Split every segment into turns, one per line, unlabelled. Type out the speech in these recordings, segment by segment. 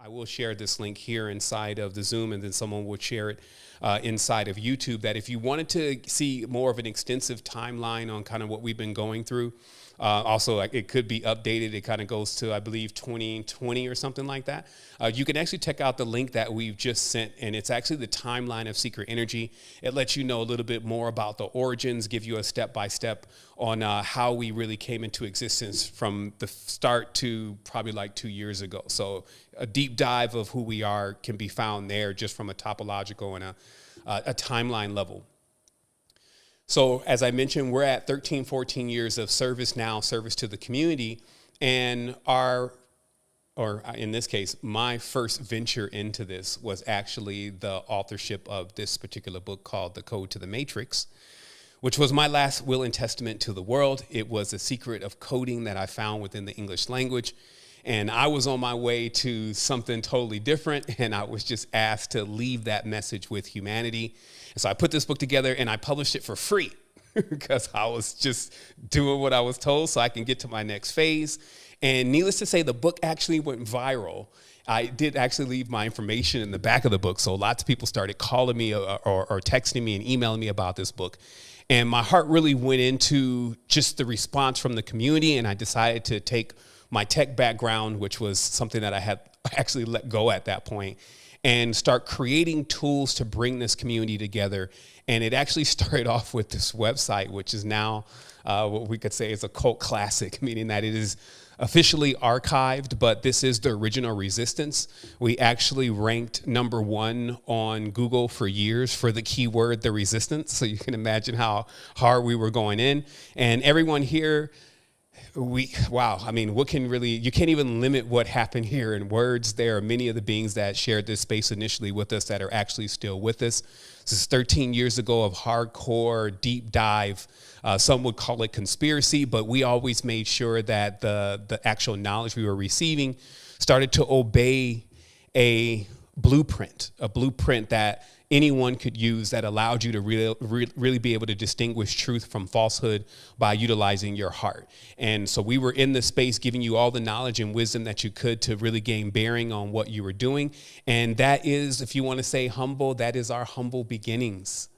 I will share this link here inside of the Zoom, and then someone will share it inside of YouTube, that if you wanted to see more of an extensive timeline on kind of what we've been going through, also it could be updated. It kind of goes to, I believe, 2020 or something like that. You can actually check out the link that we've just sent, and it's actually the timeline of secret energy. It lets you know a little bit more about the origins, give you a step-by-step on how we really came into existence from the start to probably like 2 years ago. So a deep dive of who we are can be found there, just from a topological and a timeline level. So as I mentioned, we're at 13, 14 years of service now, service to the community. And in this case, my first venture into this was actually the authorship of this particular book called The Code to the Matrix, which was my last will and testament to the world. It was a secret of coding that I found within the English language. And I was on my way to something totally different, and I was just asked to leave that message with humanity. And so I put this book together and I published it for free because I was just doing what I was told so I can get to my next phase. And needless to say, the book actually went viral. I did actually leave my information in the back of the book, so lots of people started calling me or texting me and emailing me about this book. And my heart really went into just the response from the community, and I decided to take my tech background, which was something that I had actually let go at that point, and start creating tools to bring this community together. And it actually started off with this website, which is now what we could say is a cult classic, meaning that it is officially archived, but this is the original Resistance. We actually ranked #1 on Google for years for the keyword, the Resistance. So you can imagine how hard we were going in. And everyone here, I mean, you can't even limit what happened here in words. There are many of the beings that shared this space initially with us that are actually still with us. This is 13 years ago of hardcore deep dive. Some would call it conspiracy, but we always made sure that the actual knowledge we were receiving started to obey a blueprint that anyone could use, that allowed you to really be able to distinguish truth from falsehood by utilizing your heart. And so we were in the space giving you all the knowledge and wisdom that you could to really gain bearing on what you were doing. And that is, if you want to say humble, that is our humble beginnings.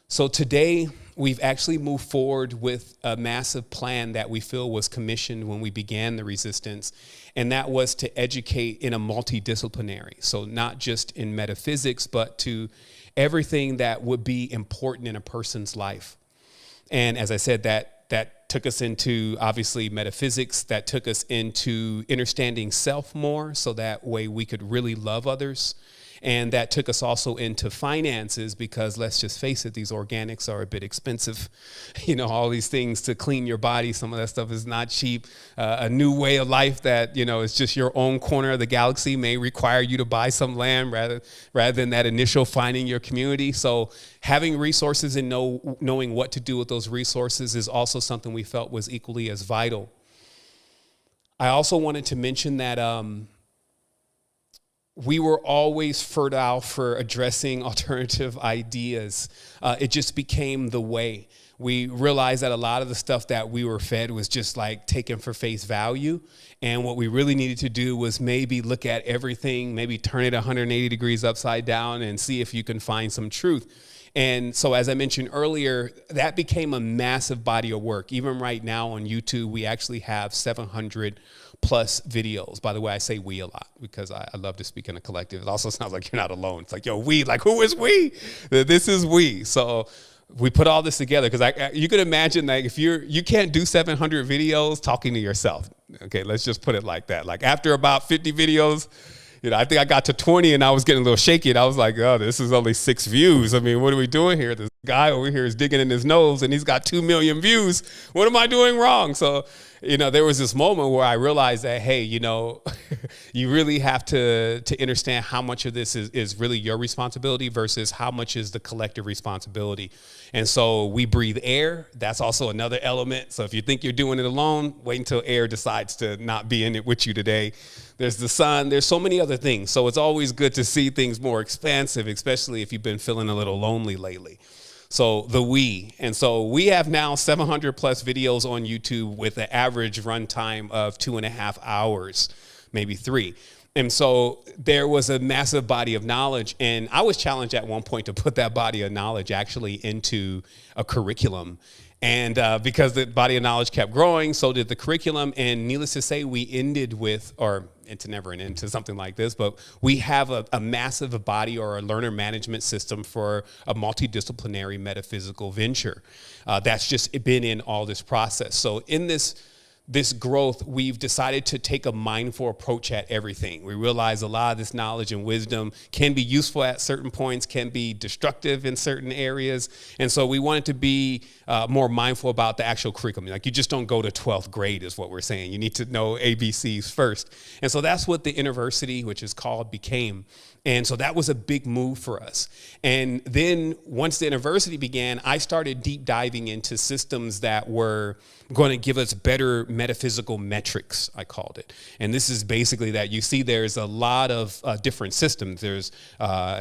So today, we've actually moved forward with a massive plan that we feel was commissioned when we began the Resistance, and that was to educate in a multidisciplinary. So not just in metaphysics, but to everything that would be important in a person's life. And as I said, that took us into, obviously, metaphysics, that took us into understanding self more, so that way we could really love others. And that took us also into finances, because let's just face it, these organics are a bit expensive. You know, all these things to clean your body, some of that stuff is not cheap. A new way of life that, you know, is just your own corner of the galaxy may require you to buy some land rather than that initial finding your community. So having resources and knowing what to do with those resources is also something we felt was equally as vital. I also wanted to mention that we were always fertile for addressing alternative ideas. It just became the way. We realized that a lot of the stuff that we were fed was just like taken for face value. And what we really needed to do was maybe look at everything, maybe turn it 180 degrees upside down and see if you can find some truth. And so, as I mentioned earlier, that became a massive body of work. Even right now on YouTube, we actually have 700 plus videos. By the way, I say we a lot because I love to speak in a collective. It also sounds like you're not alone. It's like, yo, we, like, who is we? This is we. So we put all this together because you could imagine, like, if you can't do 700 videos talking to yourself. Okay, let's just put it like that. Like, after about 50 videos, you know, I think I got to 20 and I was getting a little shaky. And I was like, oh, this is only 6 views. I mean, what are we doing here? This guy over here is digging in his nose and he's got 2 million views. What am I doing wrong? So, you know, there was this moment where I realized that, hey, you know, you really have to understand how much of this is really your responsibility versus how much is the collective responsibility. And so we breathe air. That's also another element. So if you think you're doing it alone, wait until air decides to not be in it with you today. There's the sun. There's so many other things. So it's always good to see things more expansive, especially if you've been feeling a little lonely lately. So and so we have now 700 plus videos on YouTube with an average runtime of 2.5 hours, maybe 3. And so there was a massive body of knowledge, and I was challenged at one point to put that body of knowledge actually into a curriculum. And because the body of knowledge kept growing, so did the curriculum. And needless to say, we ended with, or it's never an end to something like this, but we have a massive body or a learner management system for a multidisciplinary metaphysical venture. That's just been in all this process. So in this growth, we've decided to take a mindful approach at everything. We realize a lot of this knowledge and wisdom can be useful at certain points, can be destructive in certain areas. And so we wanted to be more mindful about the actual curriculum. Like, you just don't go to 12th grade is what we're saying. You need to know ABCs first. And so that's what the Innerversity, which is called, became. And so that was a big move for us. And then once the Innerversity began, I started deep diving into systems that were going to give us better metaphysical metrics, I called it. And this is basically that you see there's a lot of different systems. There's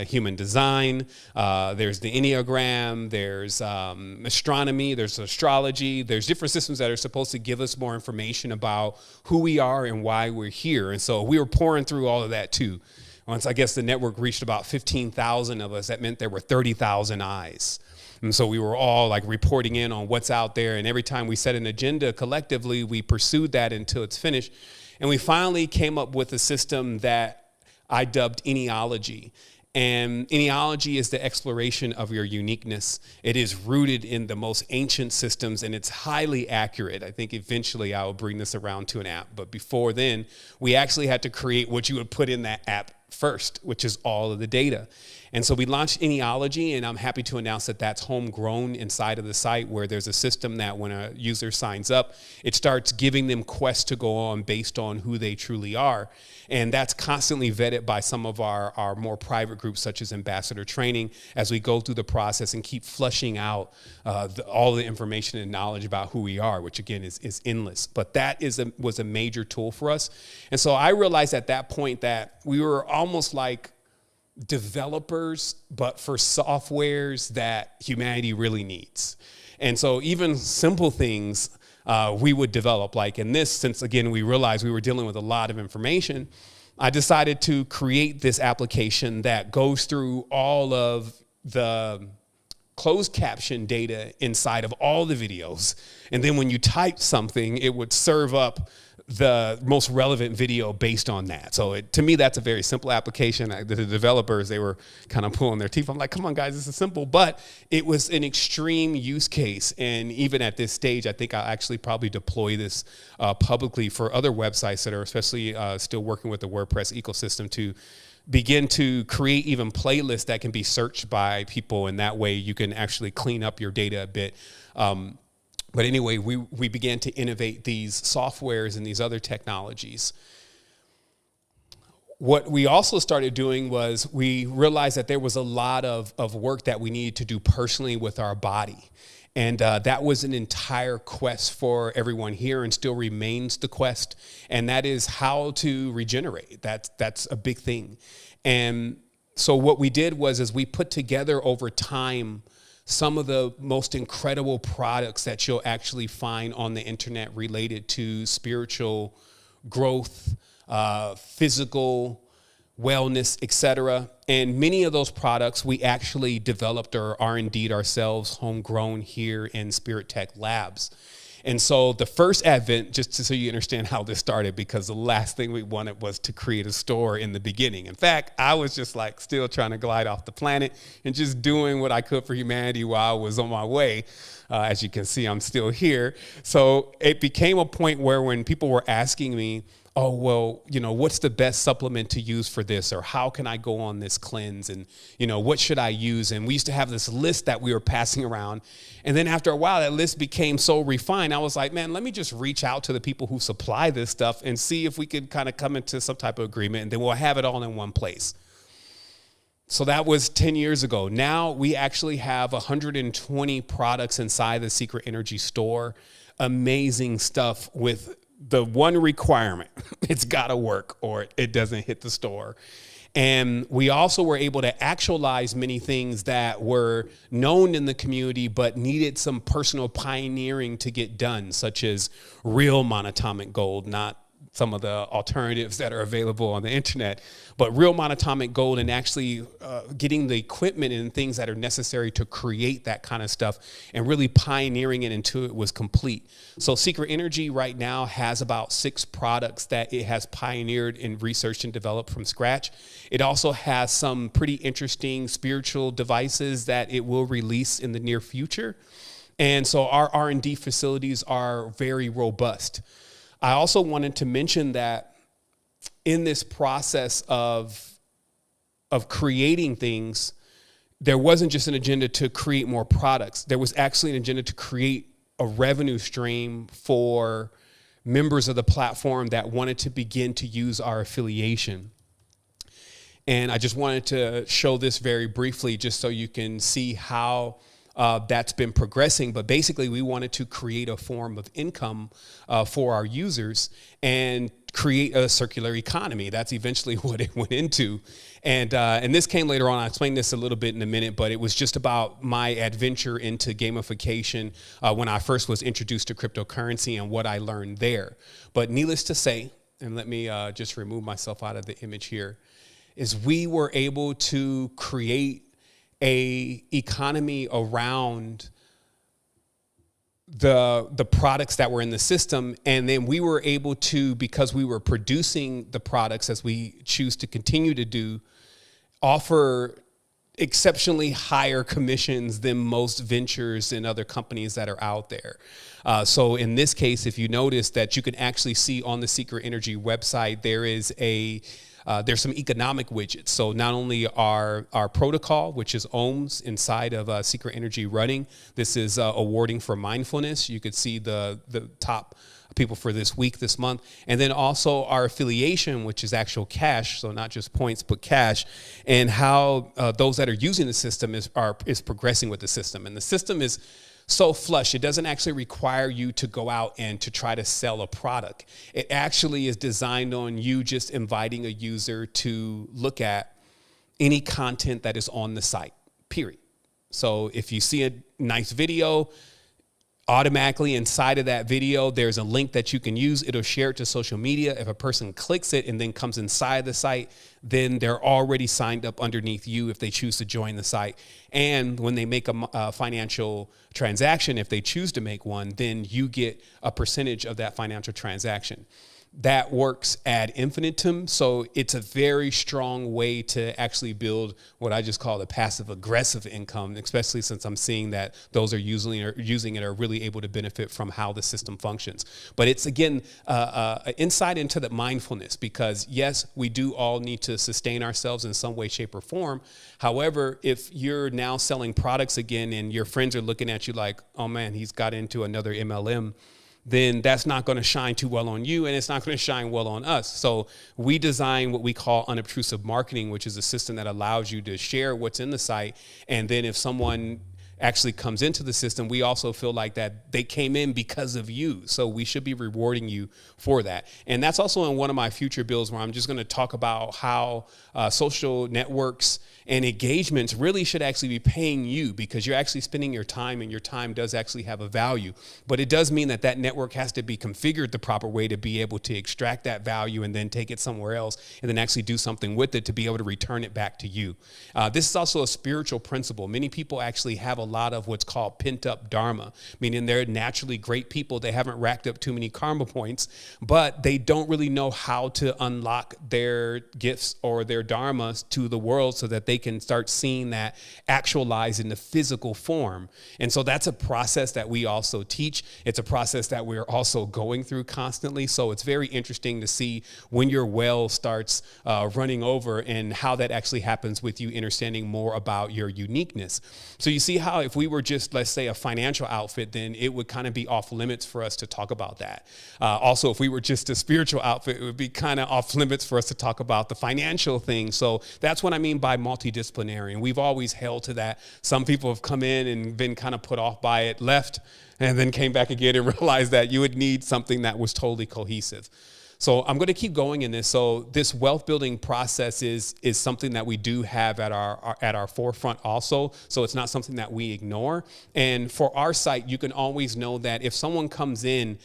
human design, there's the Enneagram, there's astronomy, there's astrology, there's different systems that are supposed to give us more information about who we are and why we're here. And so we were pouring through all of that too. Once I guess the network reached about 15,000 of us, that meant there were 30,000 eyes. And so we were all like reporting in on what's out there. And every time we set an agenda collectively, we pursued that until it's finished. And we finally came up with a system that I dubbed Enneology. And Enneology is the exploration of your uniqueness. It is rooted in the most ancient systems, and it's highly accurate. I think eventually I will bring this around to an app. But before then, we actually had to create what you would put in that app first, which is all of the data. And so we launched Enneology, and I'm happy to announce that that's homegrown inside of the site, where there's a system that when a user signs up, it starts giving them quests to go on based on who they truly are. And that's constantly vetted by some of our more private groups, such as Ambassador Training, as we go through the process and keep flushing out all the information and knowledge about who we are, which again is endless. But that was a major tool for us. And so I realized at that point that we were almost like developers, but for softwares that humanity really needs. And so even simple things we would develop, like in this, since again, we realized we were dealing with a lot of information, I decided to create this application that goes through all of the closed caption data inside of all the videos. And then when you type something, it would serve up the most relevant video based on that. So to me, that's a very simple application. The developers, they were kind of pulling their teeth. I'm like, come on, guys, this is simple. But it was an extreme use case. And even at this stage, I think I'll actually probably deploy this publicly for other websites that are especially still working with the WordPress ecosystem to begin to create even playlists that can be searched by people. And that way you can actually clean up your data a bit. But anyway, we began to innovate these softwares and these other technologies. What we also started doing was we realized that there was a lot of work that we needed to do personally with our body. And that was an entire quest for everyone here, and still remains the quest. And that is how to regenerate. That's a big thing. And so what we did was we put together over time some of the most incredible products that you'll actually find on the internet related to spiritual growth, physical wellness, etc. And many of those products we actually developed or R&D'd ourselves, homegrown here in Spirit Tech Labs. And so the first advent, just so you understand how this started, because the last thing we wanted was to create a store in the beginning. In fact, I was just like still trying to glide off the planet and just doing what I could for humanity while I was on my way. As you can see, I'm still here. So it became a point where when people were asking me, oh, well, what's the best supplement to use for this? Or how can I go on this cleanse? And, what should I use? And we used to have this list that we were passing around. And then after a while, that list became so refined. I was like, man, let me just reach out to the people who supply this stuff and see if we could kind of come into some type of agreement, and then we'll have it all in one place. So that was 10 years ago. Now we actually have 120 products inside the Secret Energy store. Amazing stuff with the one requirement: it's got to work or it doesn't hit the store. And we also were able to actualize many things that were known in the community but needed some personal pioneering to get done, such as real monatomic gold, not some of the alternatives that are available on the internet, but real monatomic gold and actually getting the equipment and things that are necessary to create that kind of stuff and really pioneering it until it was complete. So Secret Energy right now has about 6 products that it has pioneered and researched and developed from scratch. It also has some pretty interesting spiritual devices that it will release in the near future. And so our R&D facilities are very robust. I also wanted to mention that in this process of creating things, there wasn't just an agenda to create more products. There was actually an agenda to create a revenue stream for members of the platform that wanted to begin to use our affiliation. And I just wanted to show this very briefly just so you can see how that's been progressing. But basically, we wanted to create a form of income for our users and create a circular economy. That's eventually what it went into. And this came later on. I'll explain this a little bit in a minute, but it was just about my adventure into gamification when I first was introduced to cryptocurrency and what I learned there. But needless to say, and let me just remove myself out of the image here, is we were able to create a economy around the products that were in the system. And then we were able to, because we were producing the products as we choose to continue to do, offer exceptionally higher commissions than most ventures and other companies that are out there. So in this case, if you notice that you can actually see on the Secret Energy website, there is there's some economic widgets. So not only our protocol, which is ohms inside of Secret Energy running, this is awarding for mindfulness. You could see the top people for this week, this month. And then also our affiliation, which is actual cash. So not just points, but cash, and how those that are using the system is progressing with the system. And the system is so flush, it doesn't actually require you to go out and to try to sell a product. It actually is designed on you just inviting a user to look at any content that is on the site, period. So if you see a nice video, automatically inside of that video, there's a link that you can use. It'll share it to social media. If a person clicks it and then comes inside the site, then they're already signed up underneath you if they choose to join the site. And when they make a financial transaction, if they choose to make one, then you get a percentage of that financial transaction. That works ad infinitum. So it's a very strong way to actually build what I just call the passive aggressive income, especially since I'm seeing that those are using it are really able to benefit from how the system functions. But it's, again, an insight into the mindfulness, because yes, we do all need to sustain ourselves in some way, shape, or form. However, if you're now selling products again and your friends are looking at you like, oh man, he's got into another MLM, then that's not going to shine too well on you, and it's not going to shine well on us. So we design what we call unobtrusive marketing, which is a system that allows you to share what's in the site. And then if someone actually comes into the system, we also feel like that they came in because of you. So we should be rewarding you for that. And that's also in one of my future builds where I'm just going to talk about how social networks and engagements really should actually be paying you, because you're actually spending your time, and your time does actually have a value. But it does mean that that network has to be configured the proper way to be able to extract that value and then take it somewhere else and then actually do something with it to be able to return it back to you. This is also a spiritual principle. Many people actually have a lot of what's called pent up dharma, meaning they're naturally great people. They haven't racked up too many karma points, but they don't really know how to unlock their gifts or their dharmas to the world so that they can start seeing that actualized in the physical form. And so that's a process that we also teach. It's a process that we're also going through constantly. So it's very interesting to see when your well starts running over and how that actually happens with you understanding more about your uniqueness. So you see how if we were just, let's say, a financial outfit, then it would kind of be off limits for us to talk about that. Also, if we were just a spiritual outfit, it would be kind of off limits for us to talk about the financial thing. So that's what I mean by multidisciplinary. And we've always held to that. Some people have come in and been kind of put off by it, left, and then came back again and realized that you would need something that was totally cohesive. So I'm going to keep going in this. So this wealth building process is something that we do have at our forefront also. So it's not something that we ignore. And for our site, you can always know that if someone comes in,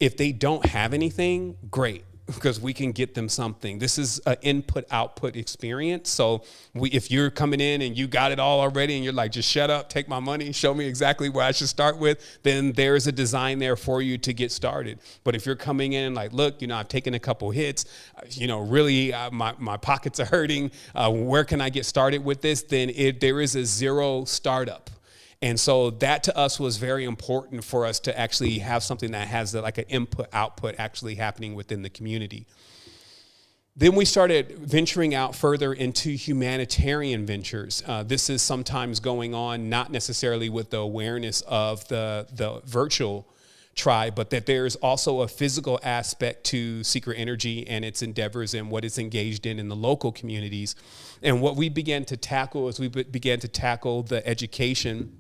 if they don't have anything, great. because we can get them something. This is an input-output experience. So if you're coming in and you got it all already and you're like, just shut up, take my money, show me exactly where I should start with, then there's a design there for you to get started. But if you're coming in like, look, I've taken a couple hits, really my pockets are hurting, where can I get started with this? Then there is a zero startup. And so that to us was very important for us to actually have something that has like an input output actually happening within the community. Then we started venturing out further into humanitarian ventures. This is sometimes going on not necessarily with the awareness of the virtual tribe, but that there's also a physical aspect to Secret Energy and its endeavors and what it's engaged in the local communities. And what we began to tackle is we began to tackle the education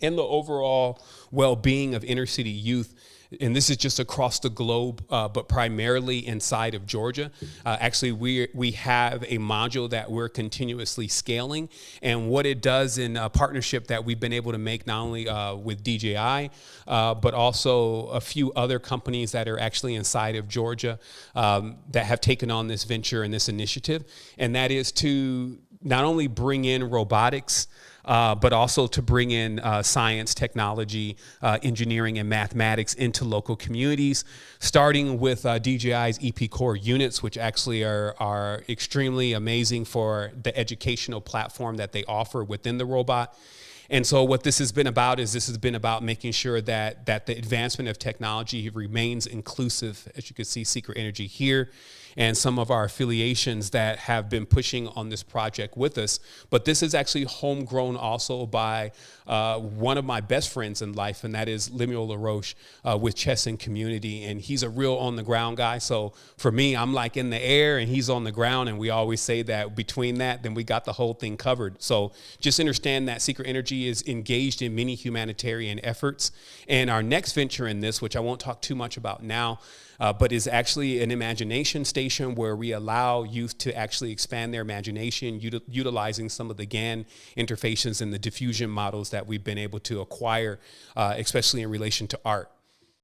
and the overall well-being of inner city youth. And this is just across the globe, but primarily inside of Georgia. Actually, we have a module that we're continuously scaling. And what it does in a partnership that we've been able to make not only with DJI, but also a few other companies that are actually inside of Georgia that have taken on this venture and this initiative. And that is to not only bring in robotics, but also to bring in science, technology, engineering, and mathematics into local communities, starting with DJI's EP Core units, which actually are extremely amazing for the educational platform that they offer within the robot. And so what this has been about is this has been about making sure that the advancement of technology remains inclusive. As you can see, Secret Energy here, and some of our affiliations that have been pushing on this project with us. But this is actually homegrown also by one of my best friends in life, and that is Lemuel LaRoche with Chess and Community. And he's a real on-the-ground guy. So for me, I'm like in the air and he's on the ground. And we always say that between that, then we got the whole thing covered. So just understand that Secret Energy is engaged in many humanitarian efforts. And our next venture in this, which I won't talk too much about now, but is actually an imagination station where we allow youth to actually expand their imagination, utilizing some of the GAN interfaces and the diffusion models that we've been able to acquire, especially in relation to art.